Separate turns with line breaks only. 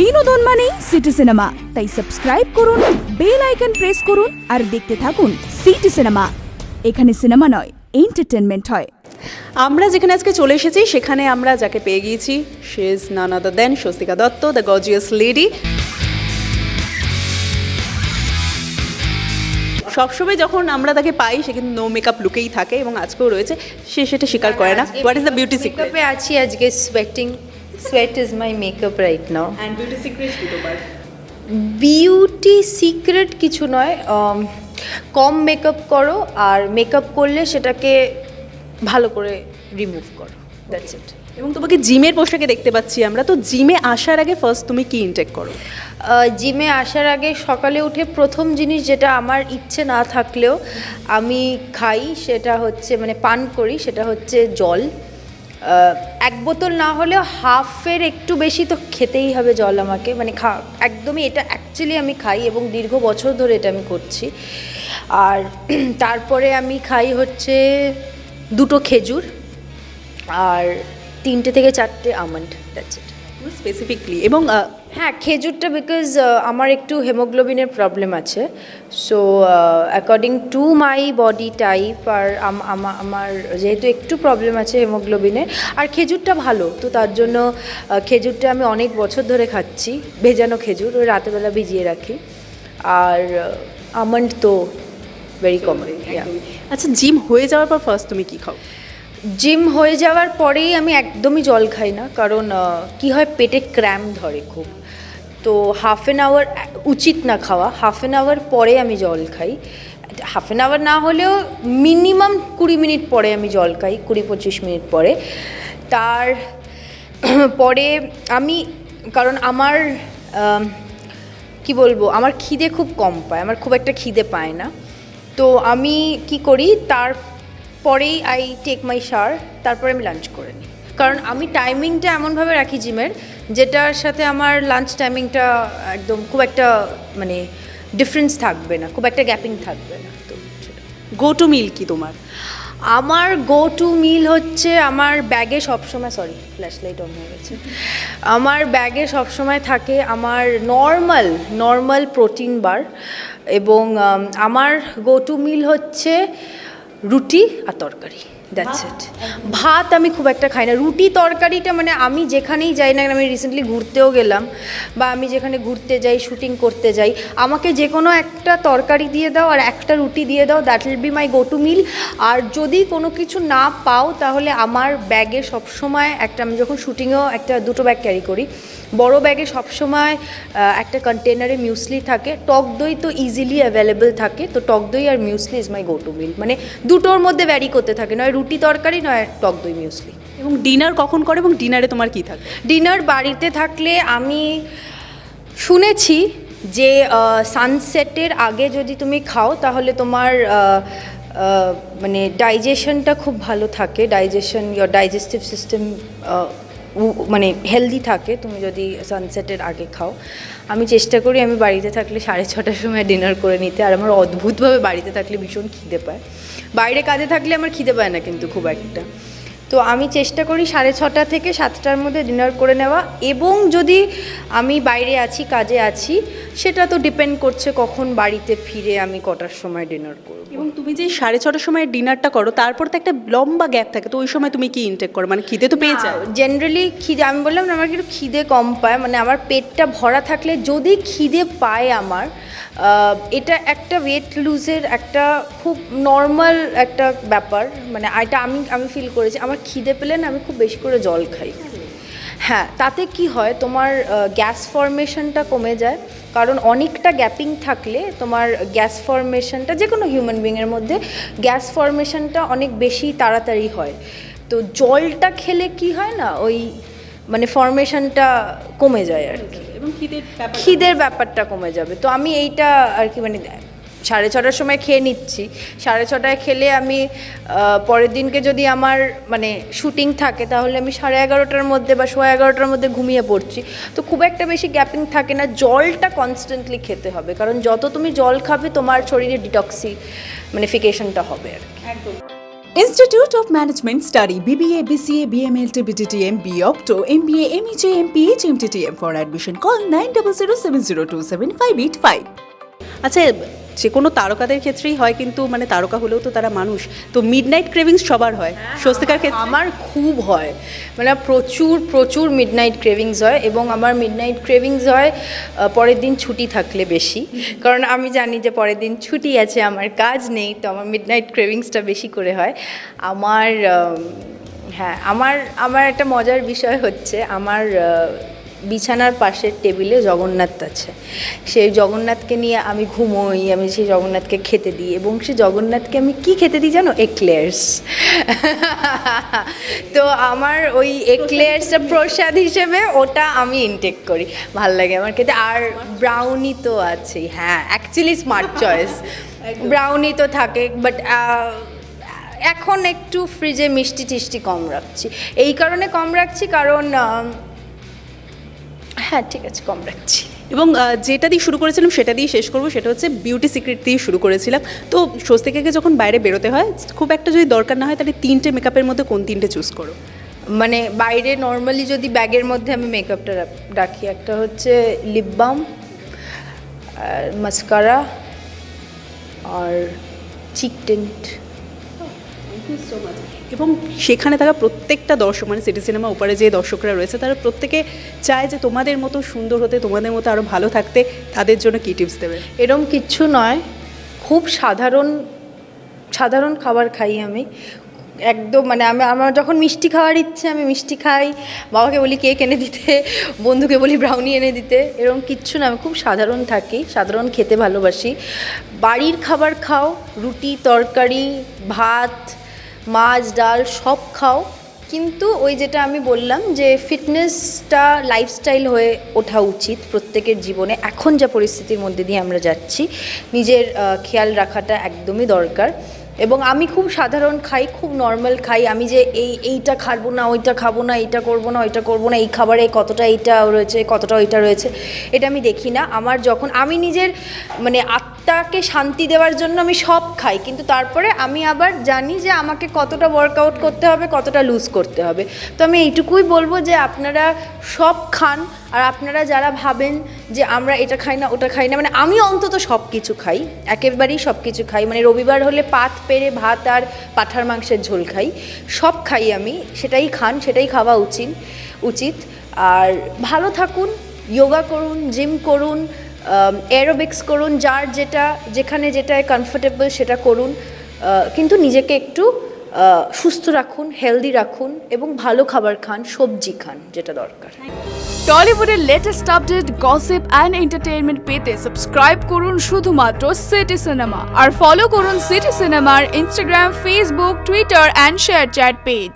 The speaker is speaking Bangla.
বিনোদন মানেই সিটি সিনেমা, তাই সাবস্ক্রাইব করুন, বেল আইকন প্রেস করুন আর দেখতে থাকুন সিটি সিনেমা। এখানে সিনেমা নয়, এন্টারটেনমেন্ট হয়।
আমরা যেখানে আজকে চলে এসেছি সেখানে আমরা যাকে পেয়ে গিয়েছি, she is none other than Swastika Dutta, the gorgeous lady. সবসময় যখন আমরা তাকে পাই সে কিন্তু নো মেকআপ লুকেই থাকে এবং আজকেও রয়েছে, সে সেটা স্বীকার করে না। What is the beauty secret?
মেকআপে আছি আজকে, sweat is my makeup right now.
And beauty secret কি তোমার?
বিউটি সিক্রেট কিছু নয়, কম মেকআপ করো আর মেকআপ করলে সেটাকে ভালো করে রিমুভ করো, দ্যাটস ইট।
এবং তোমাকে জিমের পোশাকে দেখতে পাচ্ছি আমরা, তো জিমে আসার আগে ফার্স্ট তুমি কি ইনটেক করো?
জিমে আসার আগে সকালে উঠে প্রথম জিনিস যেটা আমার ইচ্ছে না থাকলেও আমি খাই, সেটা হচ্ছে মানে পান করি, সেটা হচ্ছে জল। এক বোতল না হলেও হাফের একটু বেশি তো খেতেই হবে জল আমাকে, মানে একদমই এটা অ্যাকচুয়ালি আমি খাই এবং দীর্ঘ বছর ধরে এটা আমি করছি। আর তারপরে আমি খাই হচ্ছে 2টো খেজুর আর 3টে থেকে 4টে আমন্ড, দ্যাটস ইট।
স্পেসিফিকলি এবং
হ্যাঁ, খেজুরটা বিকজ আমার একটু হেমোগ্লোবিনের প্রবলেম আছে, so according to my body type আর আমার যেহেতু একটু প্রবলেম আছে হেমোগ্লোবিনের, আর খেজুরটা ভালো, তো তার জন্য খেজুরটা আমি অনেক বছর ধরে খাচ্ছি, ভেজানো খেজুর, ওই রাতেরবেলা ভিজিয়ে রাখি। আর আমন্ড তো ভেরি কমন।
আচ্ছা, জিম হয়ে যাওয়ার পর ফার্স্ট তুমি কি খাও?
জিম হয়ে যাওয়ার পরেই আমি একদমই জল খাই না, কারণ কি হয় পেটে ক্র্যাম্প ধরে খুব, তো হাফ অ্যান আওয়ার উচিত না খাওয়া, হাফ অ্যান আওয়ার পরে আমি জল খাই। হাফ অ্যান আওয়ার না হলেও মিনিমাম 20 মিনিট পরে আমি জল খাই, 20-25 মিনিট পরে। তার পরে আমি, কারণ আমার কি বলবো, আমার খিদে খুব কম পায়, আমার খুব একটা খিদে পায় না, তো আমি কি করি তারপরেই আই টেক মাই শাওয়ার, তারপরে আমি লাঞ্চ করে নিই, কারণ আমি টাইমিংটা এমনভাবে রাখি জিমের যেটার সাথে আমার লাঞ্চ টাইমিংটা একদম খুব একটা মানে ডিফারেন্স থাকবে না, খুব একটা গ্যাপিং থাকবে না। তো
গো টু মিল কি তোমার?
আমার গো টু মিল হচ্ছে, আমার ব্যাগে সবসময়, সরি ফ্ল্যাশ লাইট অন হয়ে গেছে, আমার ব্যাগে সবসময় থাকে আমার নর্মাল প্রোটিন বার, এবং আমার গো টু মিল হচ্ছে রুটি আর তরকারি, দ্যাটস ইট। ভাত আমি খুব একটা খাই না, রুটি তরকারিটা মানে আমি যেখানেই যাই না, আমি রিসেন্টলি ঘুরতেও গেলাম বা আমি যেখানে ঘুরতে যাই, শুটিং করতে যাই, আমাকে যে কোনো একটা তরকারি দিয়ে দাও আর একটা রুটি দিয়ে দাও, that will be my go to meal. আর যদি কোনো কিছু না পাও তাহলে আমার ব্যাগে সবসময় একটা, আমি যখন শুটিংয়েও একটা 2টো ব্যাগ ক্যারি করি, বড় ব্যাগে সবসময় একটা কন্টেনারে মিউসলি থাকে, টক দই তো ইজিলি অ্যাভেলেবেল থাকে, তো টক দই আর muesli is my go to meal, মানে দুটোর মধ্যে ভ্যারি করতে থাকে, নয় রুটি তরকারি নয় টক দই মিউসলি।
এবং ডিনার কখন করো এবং ডিনারে তোমার কি থাকে?
ডিনার বাড়িতে থাকলে আমি শুনেছি যে সানসেটের আগে যদি তুমি খাও তাহলে তোমার মানে ডাইজেশনটা খুব ভালো থাকে, ইয়োর ডাইজেস্টিভ সিস্টেম মানে হেলদি থাকে তুমি যদি সানসেটের আগে খাও। আমি চেষ্টা করি আমি বাড়িতে থাকলে 6:30টার সময় ডিনার করে নিতে, আর আমার অদ্ভুতভাবে বাড়িতে থাকলে ভীষণ খিদে পায়, বাইরে কাজে থাকলে আমার খিদে পায় না কিন্তু খুব একটা, তো আমি চেষ্টা করি 6:30 থেকে 7টার মধ্যে ডিনার করে নেওয়া। এবং যদি আমি বাইরে আছি, কাজে আছি, সেটা তো ডিপেন্ড করছে কখন বাড়িতে ফিরে আমি কটার সময় ডিনার করব।
এবং তুমি যে 6:30টার সময় ডিনারটা করো, তারপর তো একটা লম্বা গ্যাপ থাকে, তো ওই সময় তুমি কি ইনটেক করো? মানে খিদে তো পেয়ে যায়
জেনারেলি, খিদে আমি বললাম না আমার কিন্তু খিদে কম পায়, মানে আমার পেটটা ভরা থাকলে যদি খিদে পায় আমার, এটা একটা ওয়েট লুজের একটা খুব নর্মাল একটা ব্যাপার, মানে এটা আমি ফিল করেছি, আমার খিদে পেলে না আমি খুব বেশি করে জল খাই। হ্যাঁ, তাতে কি হয় তোমার গ্যাস ফর্মেশনটা কমে যায়, কারণ অনেকটা গ্যাপিং থাকলে তোমার গ্যাস ফর্মেশনটা, যে কোনো হিউম্যান বিংয়ের মধ্যে গ্যাস ফর্মেশনটা অনেক বেশি তাড়াতাড়ি হয়, তো জলটা খেলে কি হয় না ওই মানে ফর্মেশনটা কমে যায় আর কি,
এবং
খিদের ব্যাপারটা কমে যাবে। তো আমি এইটা আর কি মানে 6:30টার সময় খেয়ে নিচ্ছি, 6:30টায় খেলে আমি পরের দিনকে যদি আমার মানে শুটিং থাকে তাহলে আমি 11:30টার মধ্যে বা 11:15টার মধ্যে ঘুমিয়ে পড়ছি, তো খুব একটা বেশি গ্যাপিং থাকে না। জলটা কনস্ট্যান্টলি খেতে হবে, কারণ যত তুমি জল খাবে তোমার শরীরে ডিটক্সিফিকেশনটা হবে আর কি।
একদম। Institute of Management Study BBA, BCA, BMLT, BTTM, BOpto, MBA, MEJ, MPH, MTTM. For admission call 9007027585. আচ্ছা, যে কোনো তারকাদের ক্ষেত্রেই হয়, কিন্তু মানে তারকা হলেও তো তারা মানুষ, তো মিডনাইট ক্রেভিংস সবার হয়। স্বস্তিকার ক্ষেত্রে
আমার খুব হয়, মানে প্রচুর প্রচুর মিডনাইট ক্রেভিংস হয়, এবং আমার মিডনাইট ক্রেভিংস হয় পরের দিন ছুটি থাকলে বেশি, কারণ আমি জানি যে পরের দিন ছুটি আছে, আমার কাজ নেই, তো আমার মিডনাইট ক্রেভিংসটা বেশি করে হয়। আমার হ্যাঁ, আমার একটা মজার বিষয় হচ্ছে, আমার বিছানার পাশের টেবিলে জগন্নাথ আছে। সেই জগন্নাথকে নিয়ে আমি ঘুমোই, আমি সেই জগন্নাথকে খেতে দিই, এবং সেই জগন্নাথকে আমি কি খেতে দিই জানো? এক্লেয়ার্স। তো আমার ওই এক্লেয়ার্সটা প্রসাদ হিসেবে ওটা আমি ইনটেক করি, ভাল লাগে আমার খেতে। আর ব্রাউনি তো আছেই, হ্যাঁ, অ্যাকচুয়ালি স্মার্ট চয়েস, ব্রাউনি তো থাকে, বাট এখন একটু ফ্রিজে মিষ্টি টিষ্টি কম রাখছি। এই কারণে কম রাখছি কারণ হ্যাঁ, ঠিক আছে, কম রাখছি।
এবং যেটা দিয়ে শুরু করেছিলাম সেটা দিয়ে শেষ করবো, সেটা হচ্ছে বিউটি সিক্রেট দিয়ে শুরু করেছিলাম। তো স্বস্তিকাকে যখন বাইরে বেরোতে হয়, খুব একটা যদি দরকার না হয়, তাহলে 3টে মেকআপের মধ্যে কোন 3টে চুজ করো?
মানে বাইরে নর্মালি যদি ব্যাগের মধ্যে আমি মেকআপটা রাখি, একটা হচ্ছে লিপ বাম, মাস্কারা আর চিক টিন্ট।
এবং সেখানে থাকা প্রত্যেকটা দর্শক, মানে সিটি সিনেমা ওপারে যে দর্শকরা রয়েছে, তারা প্রত্যেকে চায় যে তোমাদের মতো সুন্দর হতে, তোমাদের মতো আরও ভালো থাকতে। তাদের জন্য কী টিপস দেবে?
এরম কিচ্ছু নয়, খুব সাধারণ সাধারণ খাবার খাই আমি একদম। মানে আমার যখন মিষ্টি খাওয়ার ইচ্ছে, আমি মিষ্টি খাই, বাবাকে বলি কেক এনে দিতে, বন্ধুকে বলি ব্রাউনি এনে দিতে, এরকম কিচ্ছু না। আমি খুব সাধারণ থাকি, সাধারণ খেতে ভালোবাসি। বাড়ির খাবার খাও, রুটি তরকারি ভাত মাছ ডাল সব খাও, কিন্তু ওই যেটা আমি বললাম যে ফিটনেসটা লাইফস্টাইল হয়ে ওঠা উচিত প্রত্যেকের জীবনে। এখন যা পরিস্থিতির মধ্যে দিয়ে আমরা যাচ্ছি, নিজের খেয়াল রাখাটা একদমই দরকার। এবং আমি খুব সাধারণ খাই, খুব নর্মাল খাই। আমি যে এইটা খাবো না, ওইটা খাবো না, এইটা করবো না, ওইটা করবো না, এই খাবারে কতটা এইটা রয়েছে, কতটা ওইটা রয়েছে, এটা আমি দেখি না। আমার যখন আমি নিজের মানে আত্মাকে শান্তি দেওয়ার জন্য আমি সব খাই, কিন্তু তারপরে আমি আবার জানি যে আমাকে কতটা ওয়ার্কআউট করতে হবে, কতটা লুজ করতে হবে। তো আমি এইটুকুই বলবো যে আপনারা সব খান। আর আপনারা যারা ভাবেন যে আমরা এটা খাই না, ওটা খাই না, মানে আমি অন্তত সব কিছু খাই, একেবারেই সব কিছু খাই। মানে রবিবার হলে পাত পেরে ভাত আর পাঁঠার মাংসের ঝোল খাই, সব খাই আমি। সেটাই খান, সেটাই খাওয়া উচিত। আর ভালো থাকুন, যোগা করুন, জিম করুন, অ্যারোবিক্স করুন, যার যেটা যেখানে যেটায় কমফোর্টেবল সেটা করুন, কিন্তু নিজেকে একটু সুস্থ রাখুন, হেলদি রাখুন, এবং ভালো খাবার খান, সবজি খান, যেটা দরকার।
টলিউডের latest update, gossip and entertainment পেতে সাবস্ক্রাইব করুন শুধুমাত্র সিটি সিনেমা, আর ফলো করুন সিটি সিনেমার Instagram, Facebook, Twitter and ShareChat page.